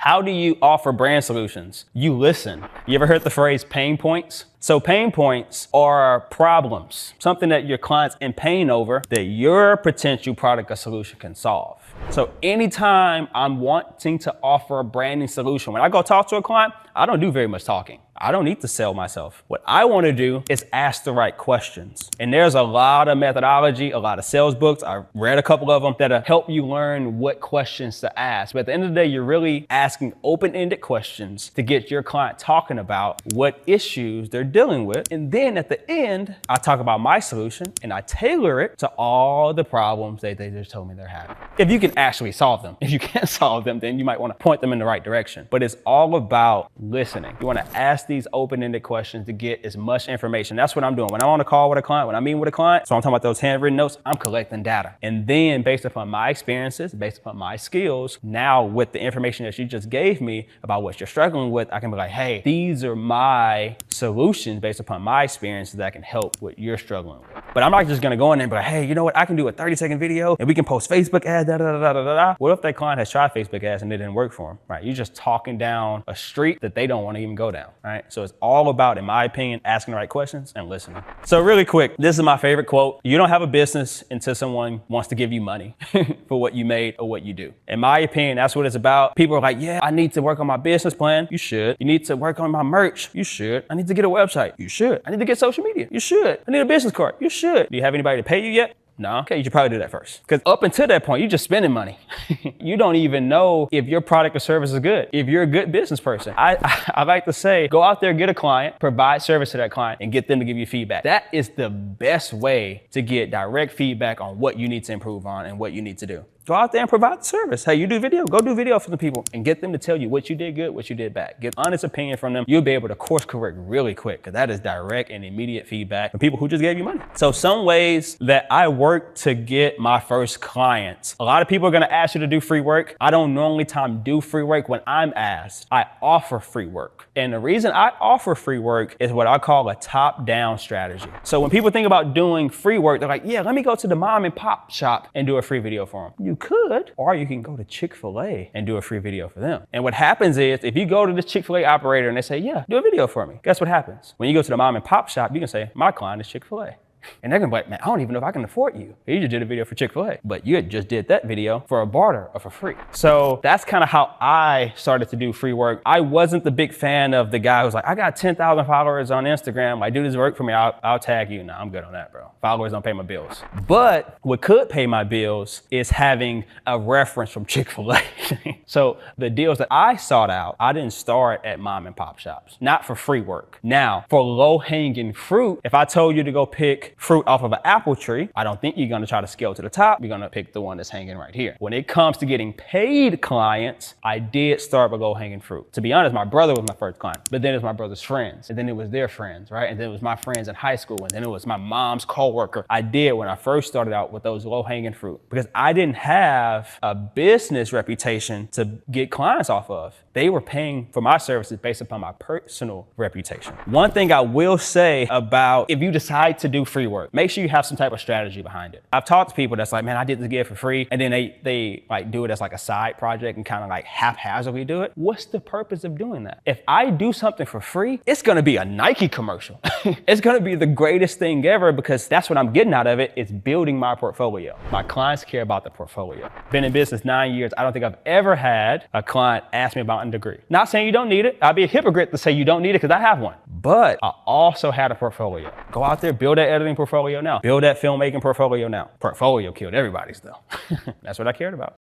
How do you offer brand solutions? You listen. You ever heard the phrase pain points? So pain points are problems, something that your client's in pain over that your potential product or solution can solve. So anytime I'm wanting to offer a branding solution, when I go talk to a client, I don't do very much talking. I don't need to sell myself. What I want to do is ask the right questions. And there's a lot of methodology, a lot of sales books. I read a couple of them that'll help you learn what questions to ask. But at the end of the day, you're really asking open-ended questions to get your client talking about what issues they're dealing with. And then at the end, I talk about my solution and I tailor it to all the problems they just told me they're having. If you can actually solve them. If you can't solve them, then you might want to point them in the right direction. But it's all about listening. You want to ask these open-ended questions to get as much information. That's what I'm doing. When I'm on a call with a client, when I meet with a client, so I'm talking about those handwritten notes, I'm collecting data. And then based upon my experiences, based upon my skills, now with the information that you just gave me about what you're struggling with, I can be like, hey, these are my solutions based upon my experiences that can help what you're struggling with. But I'm not just gonna go in there and be like, hey, you know what? I can do a 30-second video and we can post Facebook ads, da da da da da da. What if that client has tried Facebook ads and it didn't work for them, right? You're just talking down a street that they don't want to even go down, right? So it's all about, in my opinion, asking the right questions and listening. So really quick, this is my favorite quote. You don't have a business until someone wants to give you money for what you made or what you do. In my opinion, that's what it's about. People are like, yeah, I need to work on my business plan. You should. You need to work on my merch. You should. I need to get a website. You should. I need to get social media. You should. I need a business card. You should. Do you have anybody to pay you yet? No? Okay, you should probably do that first. Because up until that point, you're just spending money. You don't even know if your product or service is good, if you're a good business person. I like to say, go out there, get a client, provide service to that client, and get them to give you feedback. That is the best way to get direct feedback on what you need to improve on and what you need to do. Go out there and provide the service. Hey, you do video, go do video for the people and get them to tell you what you did good, what you did bad. Get honest opinion from them. You'll be able to course correct really quick because that is direct and immediate feedback from people who just gave you money. So some ways that I work to get my first clients. A lot of people are gonna ask you to do free work. I don't normally do free work when I'm asked. I offer free work. And the reason I offer free work is what I call a top-down strategy. So when people think about doing free work, they're like, yeah, let me go to the mom and pop shop and do a free video for them. You could, or you can go to Chick-fil-A and do a free video for them. And what happens is, if you go to this Chick-fil-A operator and they say, yeah, do a video for me, guess what happens? When you go to the mom and pop shop, you can say, my client is Chick-fil-A. And they're gonna be like, man, I don't even know if I can afford you. You just did a video for Chick-fil-A, but you just did that video for a barter or for free. So that's kind of how I started to do free work. I wasn't the big fan of the guy who's like, I got 10,000 followers on Instagram. Like, do this work for me. I'll tag you. No, I'm good on that, bro. Followers don't pay my bills. But what could pay my bills is having a reference from Chick-fil-A. So the deals that I sought out, I didn't start at mom and pop shops, not for free work. Now, for low-hanging fruit, if I told you to go pick fruit off of an apple tree, I don't think you're gonna try to scale to the top. You're gonna pick the one that's hanging right here. When it comes to getting paid clients, I did start with low-hanging fruit. To be honest, my brother was my first client, but then it was my brother's friends, and then it was their friends, right? And then it was my friends in high school, and then it was my mom's coworker. I did when I first started out with those low-hanging fruit because I didn't have a business reputation to get clients off of. They were paying for my services based upon my personal reputation. One thing I will say about if you decide to do free work, make sure you have some type of strategy behind it. I've talked to people that's like, man, I did this gig for free, and then they like do it as like a side project and kind of like haphazardly do it. What's the purpose of doing that? If I do something for free, it's gonna be a Nike commercial. It's gonna be the greatest thing ever because that's what I'm getting out of it. It's building my portfolio. My clients care about the portfolio. Been in business 9 years. I don't think I've ever had a client ask me about a degree. Not saying you don't need it. I'd be a hypocrite to say you don't need it because I have one. But I also had a portfolio. Go out there, build that editing portfolio now. Build that filmmaking portfolio now. Portfolio killed everybody's though. That's what I cared about.